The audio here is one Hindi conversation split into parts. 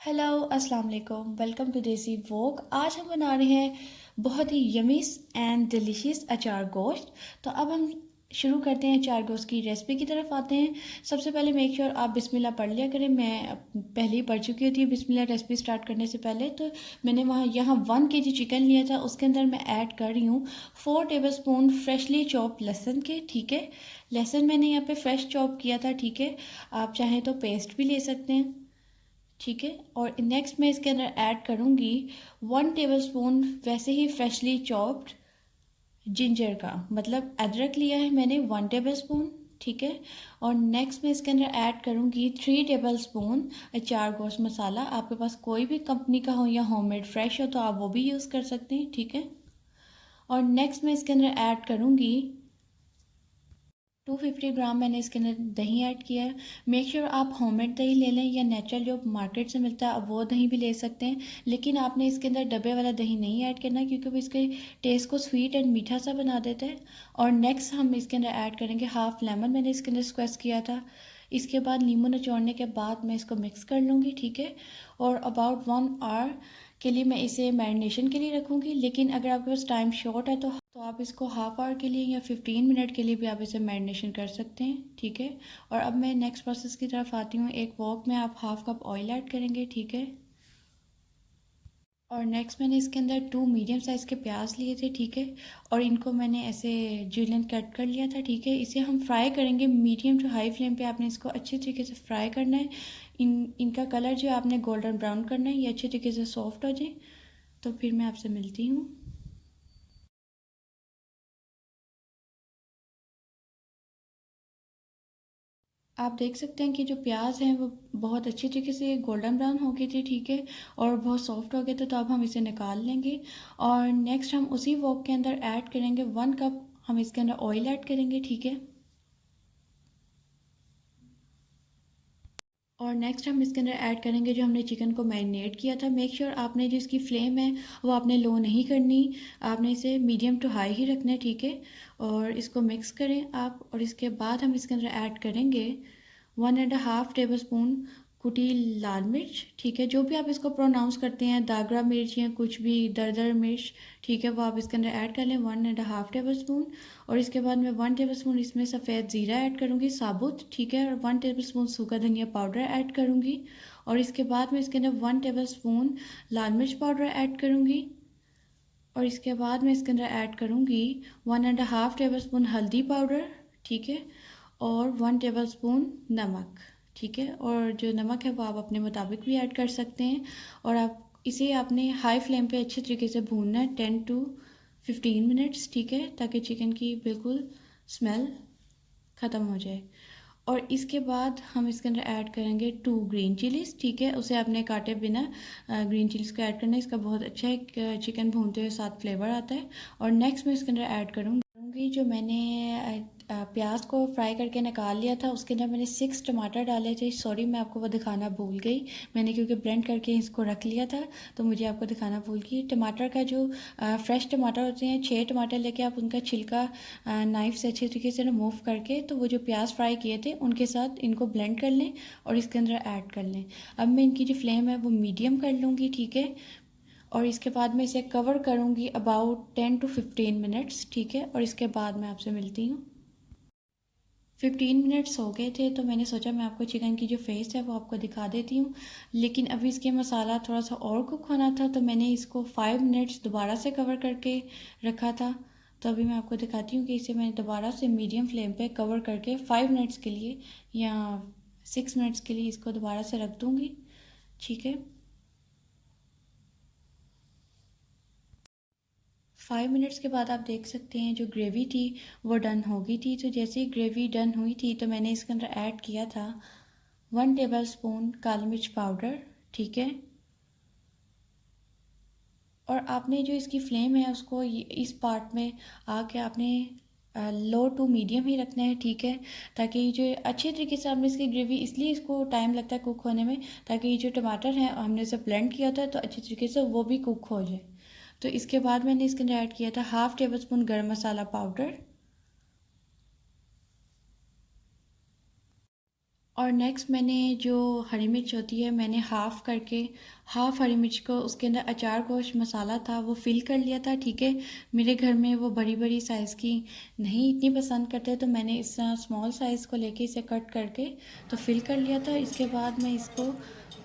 हेलो अस्सलाम वालेकुम, वेलकम टू देसी वोक। आज हम बना रहे हैं बहुत ही यमी एंड डिलीशियस अचार गोश्त। तो अब हम शुरू करते हैं अचार गोश्त की रेसिपी की तरफ आते हैं। सबसे पहले मेक श्योर आप बिस्मिल्लाह पढ़ लिया करें। मैं पहले ही पढ़ चुकी होती है बिस्मिल्लाह रेसिपी स्टार्ट करने से पहले। तो मैंने यहाँ 1 kg चिकन लिया था, उसके अंदर मैं ऐड कर रही हूँ 4 टेबल स्पून फ्रेशली चॉप लहसुन के। ठीक है, लहसुन मैंने यहाँ पे फ्रेश चॉप किया था। ठीक है, आप चाहें तो पेस्ट भी ले सकते हैं। ठीक है, और नेक्स्ट मैं इसके अंदर ऐड करूँगी 1 टेबल स्पून वैसे ही फ्रेशली चॉप्ड जिंजर का, मतलब अदरक लिया है मैंने 1 टेबल स्पून। ठीक है, और नेक्स्ट मैं इसके अंदर ऐड करूँगी 3 टेबल स्पून अचार गोश्त मसाला। आपके पास कोई भी कंपनी का हो या होममेड फ्रेश हो तो आप वो भी यूज़ कर सकते हैं। ठीक है, और नेक्स्ट मैं इसके अंदर ऐड करूँगी 250 ग्राम मैंने इसके अंदर दही ऐड किया है। मेक श्योर आप होममेड दही ले लें या नेचुरल जो मार्केट से मिलता है आप वो दही भी ले सकते हैं, लेकिन आपने इसके अंदर डब्बे वाला दही नहीं ऐड करना क्योंकि वो इसके टेस्ट को स्वीट एंड मीठा सा बना देता है। और नेक्स्ट हम इसके अंदर ऐड करेंगे हाफ लेमन, मैंने इसके अंदर स्क्वेज किया था। इसके बाद नींबू निचोड़ने के बाद मैं इसको मिक्स कर लूँगी। ठीक है, और अबाउट 1 आवर के लिए मैं इसे मैरिनेशन के लिए रखूँगी, लेकिन अगर आपके पास टाइम शॉर्ट है तो आप इसको हाफ आवर के लिए या 15 मिनट के लिए भी आप इसे मैरिनेशन कर सकते हैं। ठीक है, और अब मैं नेक्स्ट प्रोसेस की तरफ आती हूँ। एक वॉक में आप हाफ कप ऑयल ऐड करेंगे। ठीक है, और नेक्स्ट मैंने इसके अंदर 2 मीडियम साइज़ के प्याज लिए थे। ठीक है, और इनको मैंने ऐसे जुलियन कट कर लिया था। ठीक है, इसे हम फ्राई करेंगे मीडियम टू हाई फ्लेम पे। आपने इसको अच्छे तरीके से फ्राई करना है। इनका कलर जो है आपने गोल्डन ब्राउन करना है, ये अच्छे तरीके से सॉफ्ट हो जाए। तो फिर मैं आपसे मिलती हूँ। आप देख सकते हैं कि जो प्याज हैं वो बहुत अच्छी तरीके से गोल्डन ब्राउन हो गए थे। ठीक है, और बहुत सॉफ्ट हो गए थे, तो अब हम इसे निकाल लेंगे। और नेक्स्ट हम उसी वॉक के अंदर ऐड करेंगे 1 कप, हम इसके अंदर ऑयल ऐड करेंगे। ठीक है, और नेक्स्ट हम इसके अंदर ऐड करेंगे जो हमने चिकन को मैरिनेट किया था। मेक श्योर आपने जो इसकी फ्लेम है वो आपने लो नहीं करनी, आपने इसे मीडियम टू हाई ही रखना है। ठीक है, और इसको मिक्स करें आप, और इसके बाद हम इसके अंदर ऐड करेंगे 1.5 टेबल स्पून कुटी लाल मिर्च। ठीक है, जो भी आप इसको प्रोनाउंस करते हैं, दागरा मिर्च या कुछ भी दरदर मिर्च, ठीक है, वो आप इसके अंदर ऐड कर लें 1.5 टेबल स्पून। और इसके बाद मैं 1 टेबल स्पून इसमें सफ़ेद ज़ीरा ऐड करूँगी साबुत। ठीक है, और 1 टेबल स्पून सूखा धनिया पाउडर ऐड करूँगी। और इसके बाद मैं इसके अंदर 1 टेबल स्पून लाल मिर्च पाउडर ऐड करूँगी। और इसके बाद मैं इसके अंदर ऐड करूँगी 1.5 टेबल स्पून हल्दी पाउडर। ठीक है, और 1 टेबल स्पून नमक। ठीक है, और जो नमक है वो आप अपने मुताबिक भी ऐड कर सकते हैं। और आप इसे आपने हाई फ्लेम पे अच्छे तरीके से भूनना है 10 to 15 मिनट्स। ठीक है, ताकि चिकन की बिल्कुल स्मेल ख़त्म हो जाए। और इसके बाद हम इसके अंदर ऐड करेंगे 2 ग्रीन चिलीज़। ठीक है, उसे आपने काटे बिना ग्रीन चिलीज़ को ऐड करना है। इसका बहुत अच्छा एक चिकन भूनते हुए साथ फ्लेवर आता है। और नेक्स्ट मैं इसके अंदर ऐड करूँगी जो मैंने प्याज को फ्राई करके निकाल लिया था, उसके अंदर मैंने 6 टमाटर डाले थे। सॉरी, मैं आपको वो दिखाना भूल गई। मैंने क्योंकि ब्लेंड करके इसको रख लिया था तो मुझे आपको दिखाना भूल गई। टमाटर का जो फ्रेश टमाटर होते हैं, 6 टमाटर लेके आप उनका छिलका नाइफ से अच्छे तरीके से रिमूव करके, तो वो जो प्याज फ्राई किए थे उनके साथ इनको ब्लेंड कर लें और इसके अंदर ऐड कर लें। अब मैं इनकी जो फ्लेम है वो मीडियम कर लूँगी। ठीक है, और इसके बाद मैं इसे कवर करूँगी अबाउट 10 to 15 मिनट्स। ठीक है, और इसके बाद मैं आपसे मिलती हूँ। 15 मिनट्स हो गए थे, तो मैंने सोचा मैं आपको चिकन की जो फेस है वो आपको दिखा देती हूँ। लेकिन अभी इसके मसाला थोड़ा सा और कुक होना था, तो मैंने इसको 5 मिनट्स दोबारा से कवर करके रखा था। तो अभी मैं आपको दिखाती हूँ कि इसे मैंने दोबारा से मीडियम फ्लेम पे कवर करके 5 मिनट्स के लिए या 6 मिनट्स के लिए इसको दोबारा से रख दूँगी। ठीक है, 5 मिनट्स के बाद आप देख सकते हैं जो ग्रेवी थी वो डन हो गई थी। तो जैसे ही ग्रेवी डन हुई थी तो मैंने इसके अंदर ऐड किया था 1 टेबल स्पून काली मिर्च पाउडर। ठीक है, और आपने जो इसकी फ्लेम है उसको इस पार्ट में आके आपने लो टू मीडियम ही रखना है। ठीक है, ताकि ये जो अच्छे तरीके से हमने इसकी ग्रेवी, इसलिए इसको टाइम लगता है कुक होने में, ताकि ये जो टमाटर हैं हमने इसे ब्लेंड किया था तो अच्छे तरीके से वो भी कुक हो जाए। तो इसके बाद मैंने इसके अंदर ऐड किया था 1/2 टेबल स्पून गर्म मसाला पाउडर। और नेक्स्ट मैंने जो हरी मिर्च होती है, मैंने हाफ़ हरी मिर्च को उसके अंदर अचार गोश्त मसाला था वो फ़िल कर लिया था, ठीक है। मेरे घर में वो बड़ी बड़ी साइज़ की नहीं इतनी पसंद करते, तो मैंने इस तरह स्मॉल साइज़ को लेके इसे कट करके तो फ़िल कर लिया था। इसके बाद मैं इसको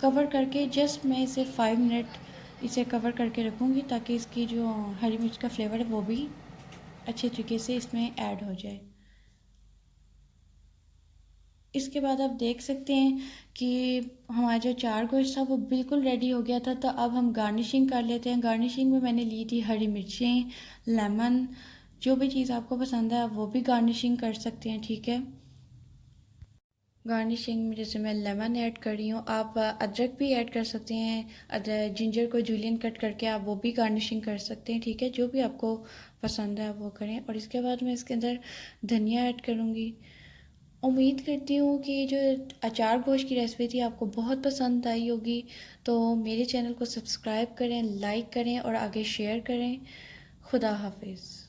कवर करके जस्ट मैं इसे 5 मिनट इसे कवर करके रखूँगी, ताकि इसकी जो हरी मिर्च का फ्लेवर है वो भी अच्छे तरीके से इसमें ऐड हो जाए। इसके बाद आप देख सकते हैं कि हमारा जो चार गोश्त था वो बिल्कुल रेडी हो गया था। तो अब हम गार्निशिंग कर लेते हैं। गार्निशिंग में मैंने ली थी हरी मिर्चें, लेमन, जो भी चीज़ आपको पसंद है आप वो भी गार्निशिंग कर सकते हैं, ठीक है। गार्निशिंग में जैसे मैं लेमन ऐड कर रही हूँ, आप अदरक भी ऐड कर सकते हैं। अदरक जिंजर को जूलियन कट करके आप वो भी गार्निशिंग कर सकते हैं, ठीक है। जो भी आपको पसंद है आप वो करें। और इसके बाद मैं इसके अंदर धनिया ऐड करूँगी। उम्मीद करती हूँ कि जो अचार गोश्त की रेसिपी थी आपको बहुत पसंद आई होगी। तो मेरे चैनल को सब्सक्राइब करें, लाइक करें और आगे शेयर करें। खुदा हाफिज़।